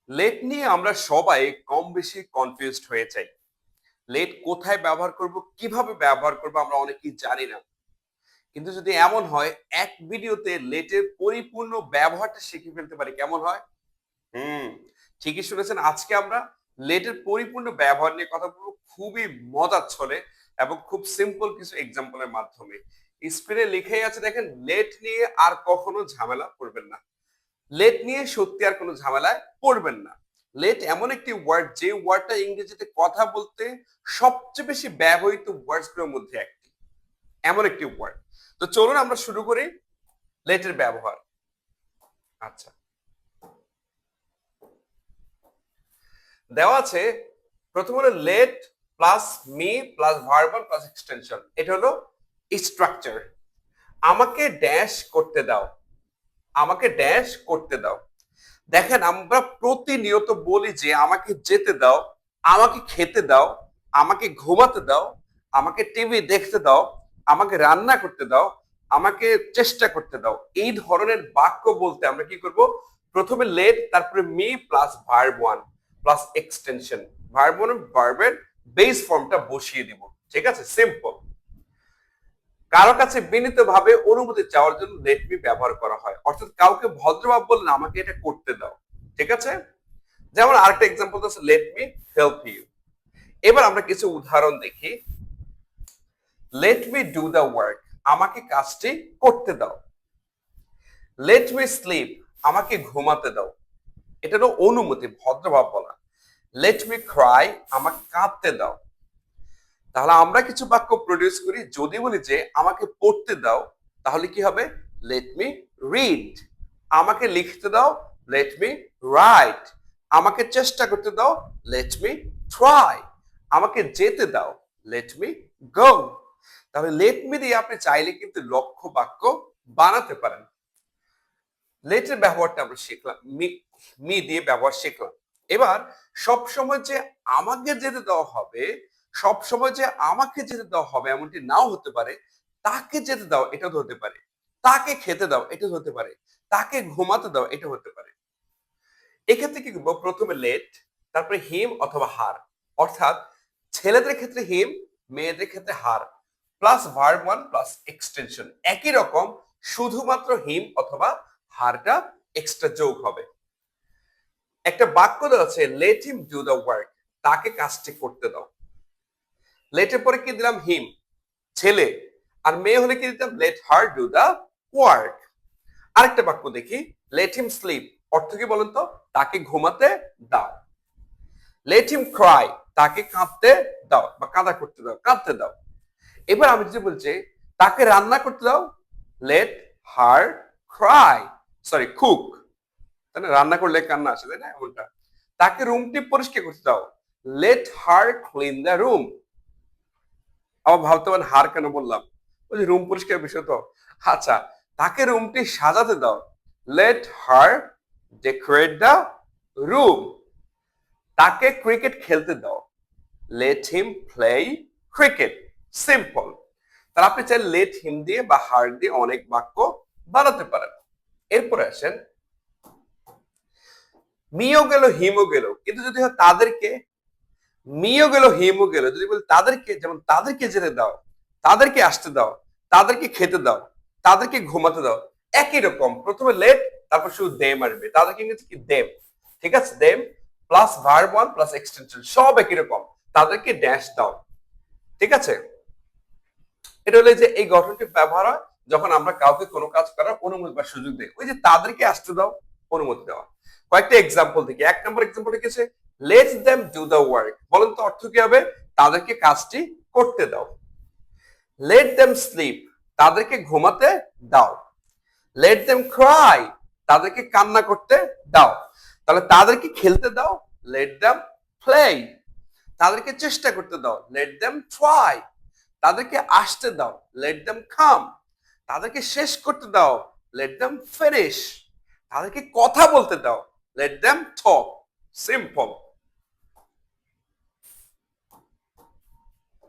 Late নিয়ে আমরা সবাই কম বেশি কনফিউজড হয়ে যাই। লেট কোথায় ব্যবহার করব, কিভাবে ব্যবহার করব আমরা অনেকেই জানি না। কিন্তু যদি এমন হয় এক ভিডিওতে লেটের পরিপূর্ণ ব্যবহারটা শিখে ফেলতে পারি, কেমন হয়? হুম, ঠিকই শুনেছেন। আজকে আমরা লেটের পরিপূর্ণ ব্যবহার নিয়ে কথা বলবো, খুবই মজার ছলে এবং খুব সিম্পল কিছু এক্সাম্পলের মাধ্যমে। স্ক্রিনে লিখেই আছে, দেখেন, লেট নিয়ে আর কখনো ঝামেলা করবেন না। লেট নিয়ে সত্যি আর কোনো ঝামেলায় পড়বেন না। লেট এমন একটি ওয়ার্ড, যে ওয়ার্ডটা ইংরেজিতে কথা বলতে সবচেয়ে বেশি ব্যবহৃত ওয়ার্ডস গুলোর মধ্যে একটি, এমন একটি ওয়ার্ড। তো চলুন আমরা শুরু করি লেটের ব্যবহার। আচ্ছা, দেওয়া আছে প্রথম হলো let plus me plus verbal plus extension. এটা হলো স্ট্রাকচার। আমাকে ড্যাশ করতে দাও, আমাকে ড্যাশ করতে দাও। দেখেন, আমরা প্রতিনিয়ত বলি যে আমাকে যেতে দাও, আমাকে খেতে দাও, আমাকে ঘুমাতে দাও, আমাকে টিভি দেখতে দাও, আমাকে রান্না করতে দাও, আমাকে চেষ্টা করতে দাও। এই ধরনের বাক্য বলতে আমরা কি করব? প্রথমে লেট, তারপরে me plus verb one plus extension, verb one ভার্বের বেস ফর্মটা বসিয়ে দিব। ঠিক আছে, সিম্পল। কারো কাছে বিনীতভাবে অনুমতি চাওয়ার জন্য লেট মি ব্যবহার করা হয়, অর্থাৎ কাউকে ভদ্রভাবে বললেন আমাকে এটা করতে দাও। ঠিক আছে, যেমন আরেকটা এক্সাম্পল আছে, লেট মি হেল্প ইউ। এবার আমরা কিছু উদাহরণ দেখি। Let me do the work, আমাকে কাজটি করতে দাও। লেট মি স্লিপ, আমাকে ঘুমাতে দাও। এটা হলো অনুমতি, ভদ্রভাব বলা। লেট মি ক্রাই, আমাকে কাঁদতে দাও। তাহলে আমরা কিছু বাক্য প্রডিউস করি, যদি বলি যে আমাকে পড়তে দাও, তাহলে কি হবে? Let me read. আমাকে লিখতে দাও, লেট মি রাইট। আমাকে চেষ্টা করতে দাও, লেট মি ট্রাই। আমাকে যেতে দাও, লেট মি গো। তাহলে লেট মি দিয়ে আপনি চাইলে কিন্তু লক্ষ্য বাক্য বানাতে পারেন। লেটের ব্যবহারটা আমরা শিখলাম, মি মি দিয়ে ব্যবহার শিখলাম। এবার সব সময় যে আমাকে যেতে দেওয়া হবে, সব সময় যে আমাকে যেতে দেওয়া হবে এমনটি নাও হতে পারে। তাকে যেতে দাও, এটা তো হতে পারে। তাকে খেতে দাও, এটা হতে পারে। তাকে ঘুমাতে দাও, এটা হতে পারে। এক্ষেত্রে কি করবো? প্রথমে লেট, তারপরে হিম অথবা হার। অর্থাৎ ছেলেদের ক্ষেত্রে হিম, মেয়েদের ক্ষেত্রে her, plus verb one plus extension. একই রকম, শুধুমাত্র হিম অথবা হারটা এক্সট্রা যোগ হবে। একটা বাক্য দেওয়া আছে, let him do the work, তাকে কাজটি করতে দাও। লেটের পরে কি দিলাম? হিম, ছেলে। আর মেয়ে হলে কি দিতাম? Let her do the work. আরেকটা বাক্য দেখি, লেট হিম স্লিপ, অর্থ কি বলেন তো? তাকে ঘুমাতে দাও। লেট হিম ক্রাই, তাকে কাঁদতে দাও বা কাঁদা করতে দাও, কাঁদতে দাও। এবার আমি যদি বলছি তাকে রান্না করতে দাও, let her Cry, sorry cook. তাই না? রান্না করলে কান্না আসে, তাই না? এমনটা। তাকে রুমটি পরিষ্কার করতে দাও, let her clean the room. আবার ভাবতে পারেন হার কেন বললাম, ওই যে রুম পরিষ্কার বিষয় তো। আচ্ছা, তাকে রুমটি সাজাতে দাও, let her decorate the room. তাকে ক্রিকেট খেলতে দাও, let him play cricket. Simple. তাহলে আপনি চাইলে লেট হিম দিয়ে বা হার দিয়ে অনেক বাক্য বানাতে পারেন। এরপরে আসেন, মিও গেল হিমও গেল, কিন্তু যদি হয় তাদেরকে, মিও গেল হিমও গেল, যদি বলি তাদেরকে, যেমন তাদেরকে যেতে দাও, তাদেরকে আসতে দাও, তাদেরকে খেতে দাও, তাদেরকে ঘুমাতে দাও। একই রকম, প্রথমে লেট, তারপর শুধু দেম আসবে। তাদেরকে ইংরেজি কি? দেম। ঠিক আছে, them plus verb one plus extension, সব একই রকম। তাদেরকে ড্যাশ দাও। ঠিক আছে, এটা হলো যে এই গঠনটি ব্যবহার হয় যখন আমরা কাউকে কোনো কাজ করার অনুমতি বা সুযোগ দিই। ওই যে তাদেরকে আসতে দাও, অনুমতি দেওয়া। কয়েকটা এক্সাম্পল দেখি। এক নম্বর এক্সাম্পল লিখেছে, let them do the work. বলেন তো অর্থ কি হবে? তাদেরকে কাজটি করতে দাও। লেট দেম স্লিপ, তাদেরকে ঘুমাতে দাও। লেট দেম ক্রাই, তাদেরকে কান্না করতে দাও। তাহলে তাদেরকে খেলতে দাও, লেট দেম প্লে। তাদেরকে চেষ্টা করতে দাও, লেট দেম ট্রাই। তাদেরকে আসতে দাও, লেট দেম কাম। তাদেরকে শেষ করতে দাও, লেট দেম ফিনিশ। তাদেরকে কথা বলতে দাও, লেট দেম টক। সিম্পল।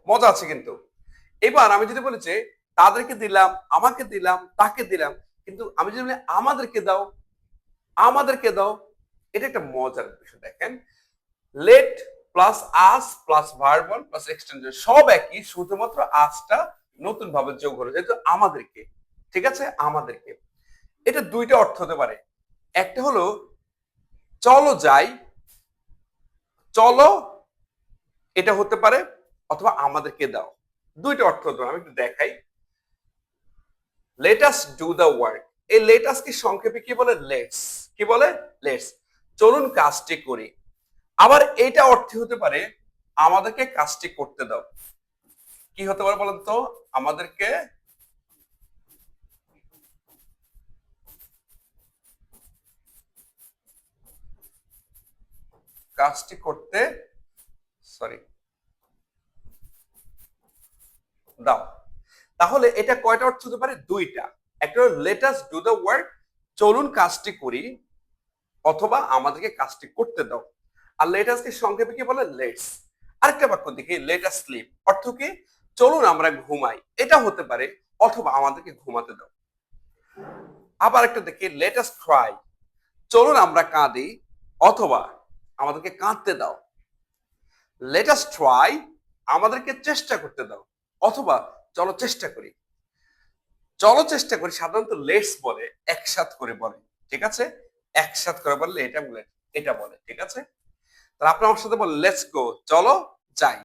মজা আছে কিন্তু। এবার আমি যদি বলি যে তাদেরকে দিলাম, আমাকে দিলাম, তাকে দিলাম, কিন্তু আমি যদি বলি আমাদেরকে দাও, আমাদেরকে দাও, এটা একটা মজার বিষয়। দেখেন, লেট প্লাস আস প্লাস ভার্বল প্লাস এক্সটেনশন সব একই, শুধুমাত্র আসটা নতুন ভাবে যোগ হলো, যেহেতু আমাদেরকে, ঠিক আছে, আমাদেরকে। এটা দুইটা অর্থ হতে পারে। একটা হলো চলো যাই, চলো এটা হতে পারে, অথবা আমাদেরকে দাও। দুইটা অর্থ হতে পারে। আমি একটু দেখাই। Let us do the work, এই লেট আস কি সংক্ষেপে কি বলে? লেটস। কি বলে? লেটস। চলুন কাজটি করি। আবার এটা অর্থ হতে পারে আমাদেরকে কাজটি করতে দাও। কি হতে পারে বলেন তো? আমাদেরকে কাজটি করতে, সরি, দাও। তাহলে এটা কয়টা অর্থ হতে পারে? দুইটা। একটা হলো let us do the work, চলুন কাজটি করি, অথবা আমাদেরকে কাজটি করতে দাও। আর লেট আস কে সংক্ষেপে কি বলে? লেটস। আরেকটা বাক্য দেখি, লেট আস স্লিপ, অর্থ কি? চলুন আমরা ঘুমাই, এটা হতে পারে, অথবা আমাদেরকে ঘুমাতে দাও। আবার একটা দেখি, লেট আস ক্রাই, চলুন আমরা কাঁদি, অথবা আমাদেরকে কাঁদতে দাও। লেট আস ট্রাই, আমাদেরকে চেষ্টা করতে দাও, অথবা চলো চেষ্টা করি। চলো চেষ্টা করি সাধারণত লেটস বলে, একসাথ করে বলে, ঠিক আছে, একসাথ করে বললে এটা বলে, এটা বলে, ঠিক আছে। তাহলে আপনি আমার সাথে বলেন লেটস গো, চলো যাই।